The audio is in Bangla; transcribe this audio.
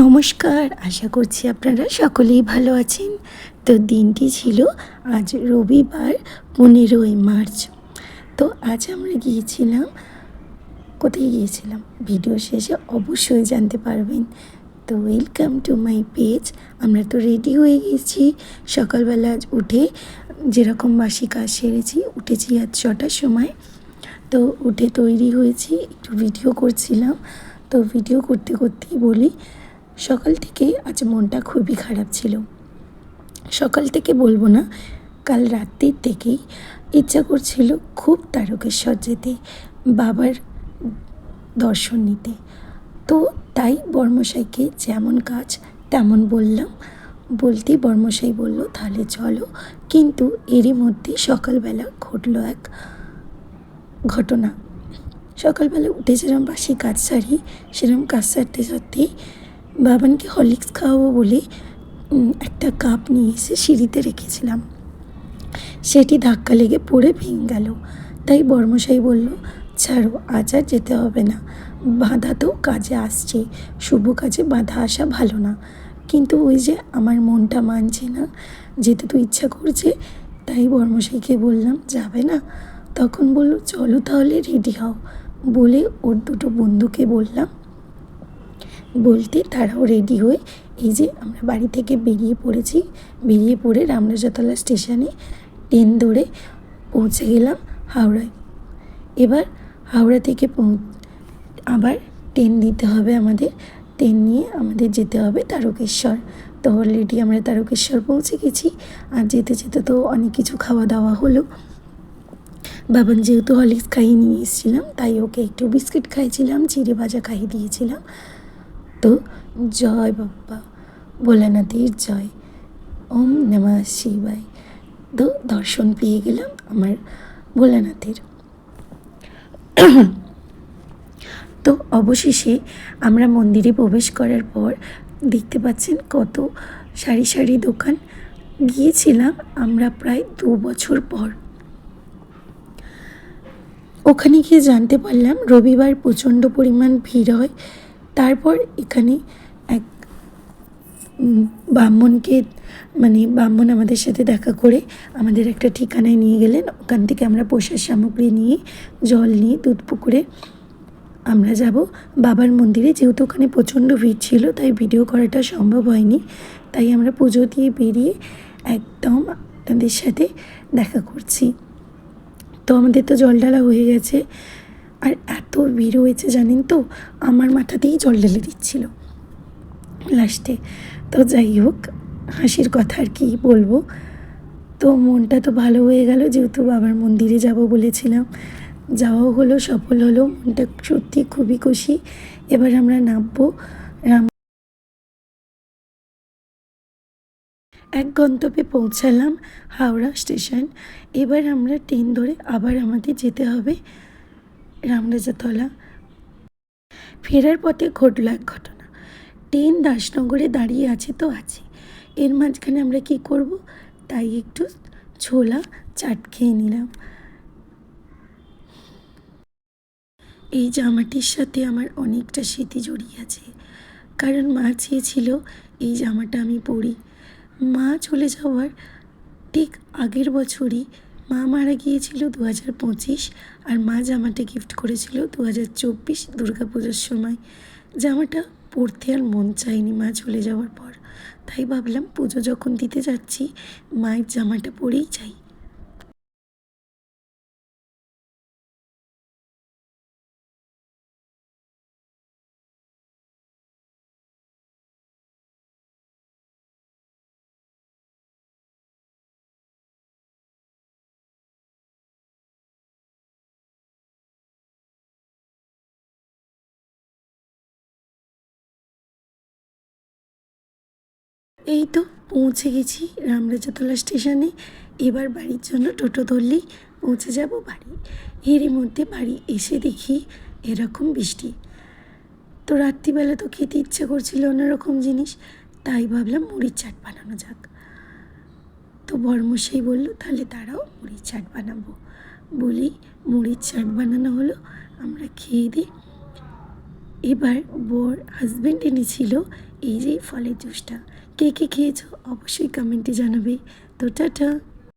নমস্কার, আশা করছি আপনারা সকলেই ভালো আছেন। তো দিনটি ছিল আজ রবিবার 15ই মার্চ। তো আজ আমরা গিয়েছিলাম, কোথায় গিয়েছিলাম ভিডিও শেষে অবশ্যই জানতে পারবেন। তো ওয়েলকাম টু মাই পেজ। আমরা তো রেডি হয়ে গেছি। সকালবেলা আজ উঠে যেরকম বাসি কাজ সেরেছি, উঠেছি আজ 6টার সময়। তো উঠে তৈরি হয়েছি, একটু ভিডিও করছিলাম। তো ভিডিও করতে করতেই বলি, সকাল থেকে আজ মনটা খুবই খারাপ ছিল। সকাল থেকে বলবো না, কাল রাত্রির থেকেই ইচ্ছা করছিল খুব তারকেশ্বর যেতে, বাবার দর্শন নিতে। তো তাই বর্মশাইকে যেমন কাজ তেমন বললাম। বলতেই বর্মশাই বলল তাহলে চলো। কিন্তু এরই মধ্যে সকালবেলা ঘটলো এক ঘটনা। সকালবেলা উঠে যেরকম বাসি কাজ সারি, সেরকম কাজ সারতে সারতেই বাবানকে হরলিক্স খাওয়াবো বলে একটা কাপ নিয়ে এসে সিঁড়িতে রেখেছিলাম। সেটি ধাক্কা লেগে পড়ে ভেঙে গেল। তাই বর্মশাই বলল, ছাড়ো, আজ আর যেতে হবে না, বাধা তো কাজে আসছে, শুভ কাজে বাধা আসা ভালো না। কিন্তু ওই যে আমার মনটা মানছে না, যেতে তো ইচ্ছা করছে। তাই বর্মশাইকে বললাম, যাবে না? তখন বলল, চলো তাহলে রেডি হও। বলে ওর দুটো বন্ধুকে বললাম, বলতে তারাও রেডি হয়ে এই যে আমরা বাড়ি থেকে বেরিয়ে পড়েছি। বেরিয়ে পড়ে রামরাজাতলা স্টেশনে ট্রেন ধরে পৌঁছে গেলাম হাওড়ায়। এবার হাওড়া থেকে আবার ট্রেন নিতে হবে আমাদের। ট্রেন নিয়ে আমাদের যেতে হবে তারকেশ্বর। তো অলরেডি আমরা তারকেশ্বর পৌঁছে গেছি। আর যেতে যেতে তো অনেক কিছু খাওয়া দাওয়া হলো। বাবান যেহেতু হরলিক্স খাইয়ে নিয়ে এসেছিলাম, তাই ওকে একটু বিস্কিট খাইয়েছিলাম, চিড়ে ভাজা খাইয়ে দিয়েছিলাম। তো জয় বাপ্পা ভোলানাথের জয়, ওম নমঃ শিবায়। তো দর্শন পেয়ে গেলাম আমার ভোলানাথের। তো অবশেষে আমরা মন্দিরে প্রবেশ করার পর দেখতে পাচ্ছেন কত সারি সারি দোকান। গিয়েছিলাম আমরা প্রায় 2 বছর পর। ওখানে গিয়ে জানতে পারলাম রবিবার প্রচণ্ড পরিমাণ ভিড় হয়। তারপর এখানে এক ব্রাহ্মণকে, ব্রাহ্মণ আমাদের সাথে দেখা করে আমাদের একটা ঠিকানায় নিয়ে গেলেন। ওখান থেকে আমরা প্রসাদ সামগ্রী নিয়ে, জল নিয়ে দুধপুকুরে আমরা যাব বাবার মন্দিরে। যেহেতু ওখানে প্রচণ্ড ভিড় ছিল, তাই ভিডিও করাটা সম্ভব হয়নি। তাই আমরা পুজো দিয়ে বেরিয়ে একদম আপনাদের সাথে দেখা করছি। তো আমাদের তো জল ঢালা হয়ে গেছে। আর এত ভিড় হয়েছে জানেন তো, আমার মাথাতেই জল ঢেলে দিচ্ছিল লাস্টে। তো যাই হোক, হাসির কথা আর কি বলবো। তো মনটা তো ভালো হয়ে গেল, যেহেতু বাবার মন্দিরে যাব বলেছিলাম। যাওয়াও হলো, সফল হলো। মনটা সত্যি খুবই খুশি। এবার আমরা নামবো এক গন্তব্যে পৌঁছালাম, হাওড়া স্টেশন। এবার আমরা ট্রেন ধরে আবার আমাদের যেতে হবে রামরাজাতলা। ফেরার পথে ঘটল এক ঘটনা। ট্রেন দাসনগরে দাঁড়িয়ে আছে তো আছে, এর মাঝখানে আমরা কি করব, তাই একটু ছোলা চাট খেয়ে নিলাম। এই জামাটির সাথে আমার অনেকটা স্মৃতি জড়িয়ে আছে, কারণ মা চেয়েছিল এই জামাটা আমি পরি। মা চলে যাওয়ার ঠিক আগের বছরই মা মারা গিয়েছিল 2025, আর মা জামাটা গিফট করেছিল 2024 দুর্গাপুজোর সময়। জামাটা পরতে আর মন চায়নি মা চলে যাওয়ার পর। তাই ভাবলাম পুজো যখন দিতে যাচ্ছি, মায়ের জামাটা পরেই যাই। এই তো পৌঁছে গেছি রামরাজাতলা স্টেশনে। এবার বাড়ির জন্য টোটো ধরলেই পৌঁছে যাব বাড়ি। এরই মধ্যে বাড়ি এসে দেখি এরকম বৃষ্টি। তো রাত্রিবেলা তো খেতে ইচ্ছে করছিল অন্যরকম জিনিস, তাই ভাবলাম মুড়ির চাট বানানো যাক। তো বর্মশাই বলল, তাহলে তারাও মুড়ির চাট বানাবো। বলি মুড়ির চাট বানানো হলো। আমরা খেয়ে দিই এবার বোর হাজব্যান্ড এনেছিল এই যে ফলের জুসটা। কে কে খেয়েছো অবশ্যই কমেন্টে জানাবে। তো টাটা।